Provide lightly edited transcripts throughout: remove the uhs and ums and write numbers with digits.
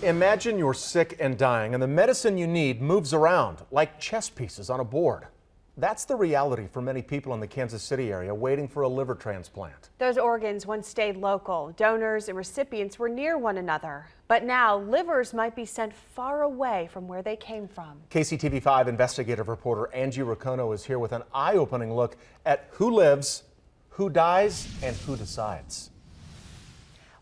Imagine you're sick and dying, and the medicine you need moves around like chess pieces on a board. That's the reality for many people in the Kansas City area waiting for a liver transplant. Those organs once stayed local. Donors and recipients were near one another. But now livers might be sent far away from where they came from. KCTV5 investigative reporter Angie Racono is here with an eye-opening look at who lives, who dies, and who decides.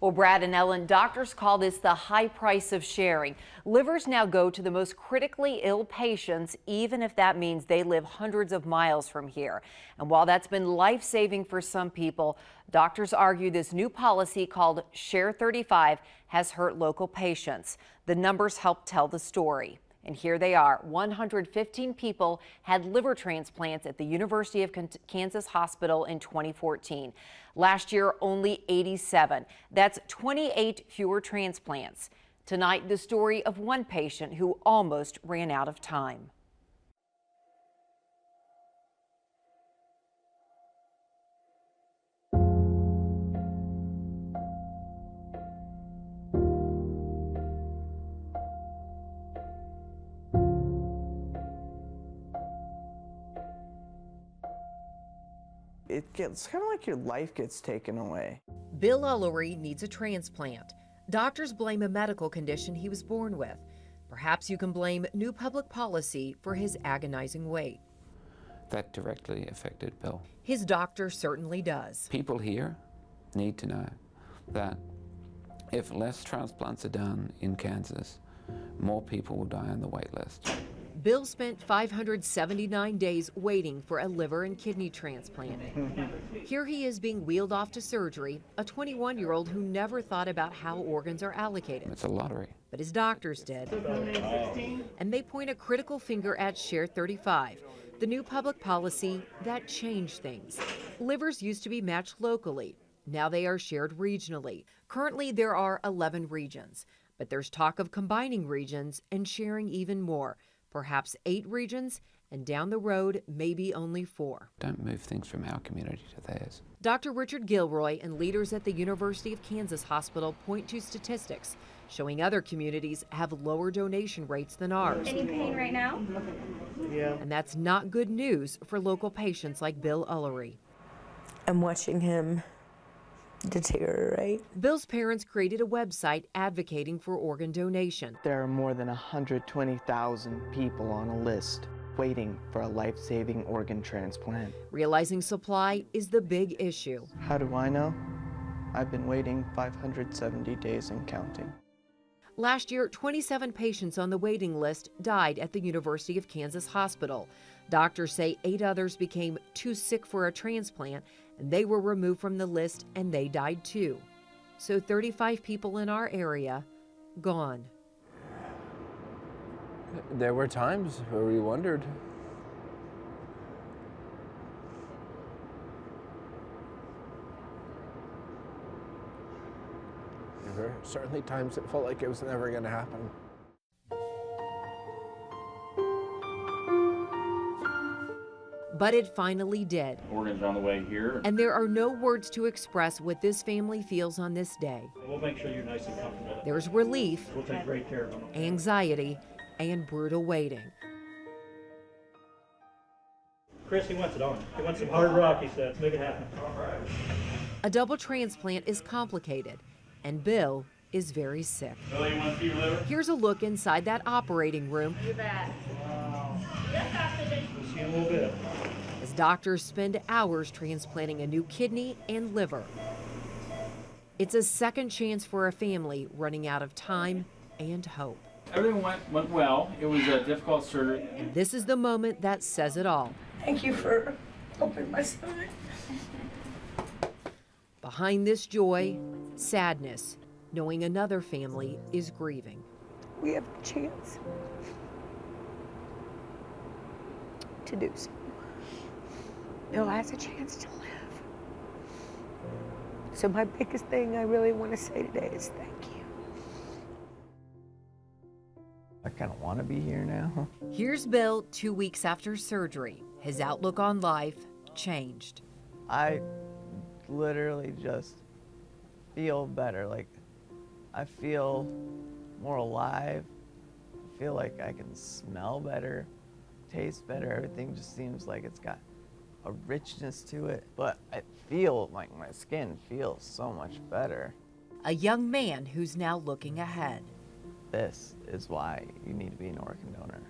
Well, Brad and Ellen, doctors call this the high price of sharing. Livers now go to the most critically ill patients, even if that means they live hundreds of miles from here. And while that's been life-saving for some people, doctors argue this new policy called Share 35 has hurt local patients. The numbers help tell the story. And here they are. 115 people had liver transplants at the University of Kansas Hospital in 2014. Last year, only 87. That's 28 fewer transplants. Tonight, the story of one patient who almost ran out of time. It's kind of like your life gets taken away. Bill Ullery needs a transplant. Doctors blame a medical condition he was born with. Perhaps you can blame new public policy for his agonizing wait. That directly affected Bill. His doctor certainly does. People here need to know that if less transplants are done in Kansas, more people will die on the wait list. Bill spent 579 days waiting for a liver and kidney transplant. Here he is being wheeled off to surgery, a 21-year-old who never thought about how organs are allocated. It's a lottery. But his doctors did. And they point a critical finger at Share 35, the new public policy that changed things. Livers used to be matched locally. Now they are shared regionally. Currently, there are 11 regions, but there's talk of combining regions and sharing even more. Perhaps 8 regions, and down the road, maybe only 4. Don't move things from our community to theirs. Dr. Richard Gilroy and leaders at the University of Kansas Hospital point to statistics showing other communities have lower donation rates than ours. Any pain right now? Yeah. And that's not good news for local patients like Bill Ullery. I'm watching him deteriorate. Bill's parents created a website advocating for organ donation. There are more than 120,000 people on a list waiting for a life-saving organ transplant. Realizing supply is the big issue. How do I know? I've been waiting 570 days and counting. Last year, 27 patients on the waiting list died at the University of Kansas Hospital. Doctors say 8 others became too sick for a transplant, and they were removed from the list and they died too. So 35 people in our area gone. There were times where we wondered. There were certainly times it felt like it was never going to happen. But it finally did. Organs are on the way here. And there are no words to express what this family feels on this day. We'll make sure you're nice and comfortable. There's relief, We'll take great care of them. anxiety, and brutal waiting. Chris, he wants it on. He wants some hard rock, he said. Let's make it happen. All right. A double transplant is complicated, and Bill is very sick. Billy, you want to see your liver? Here's a look inside that operating room You bet. Wow. We'll see you in a little bit. as doctors spend hours transplanting a new kidney and liver. It's a second chance for a family running out of time and hope. Everything went well. It was a difficult surgery. And this is the moment that says it all. Thank you for helping my son. Behind this joy, sadness, knowing another family is grieving. We have a chance to do so. Bill has a chance to live. So my biggest thing I really want to say today is thank you. I kind of want to be here now. Here's Bill 2 weeks after surgery. His outlook on life changed. I literally just feel better. Like, I feel more more alive. I feel like I can smell better, taste better. Everything just seems like it's got a richness to it. But I feel like my skin feels so much better. A young man who's now looking ahead. This is why you need to be an organ donor.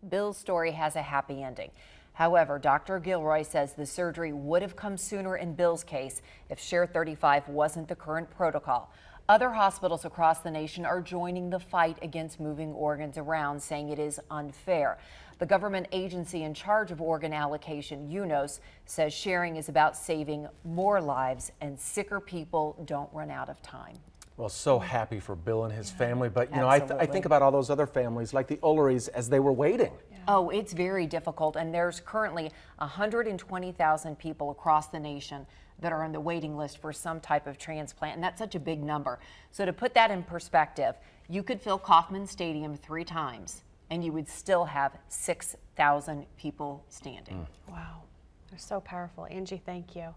Bill's story has a happy ending. However, Dr. Gilroy says the surgery would have come sooner in Bill's case if Share 35 wasn't the current protocol. Other hospitals across the nation are joining the fight against moving organs around, saying it is unfair. The government agency in charge of organ allocation, UNOS, says sharing is about saving more lives and sicker people don't run out of time. Well, so happy for Bill and his family, but you know, I think about all those other families like the Ulleries as they were waiting. Oh, it's very difficult, and there's currently 120,000 people across the nation that are on the waiting list for some type of transplant, and that's such a big number. So to put that in perspective, you could fill Kauffman Stadium 3 times, and you would still have 6,000 people standing. Wow. They're so powerful. Angie, thank you.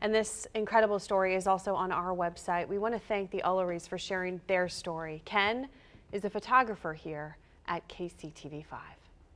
And this incredible story is also on our website. We want to thank the Ulleries for sharing their story. Ken is a photographer here at KCTV5.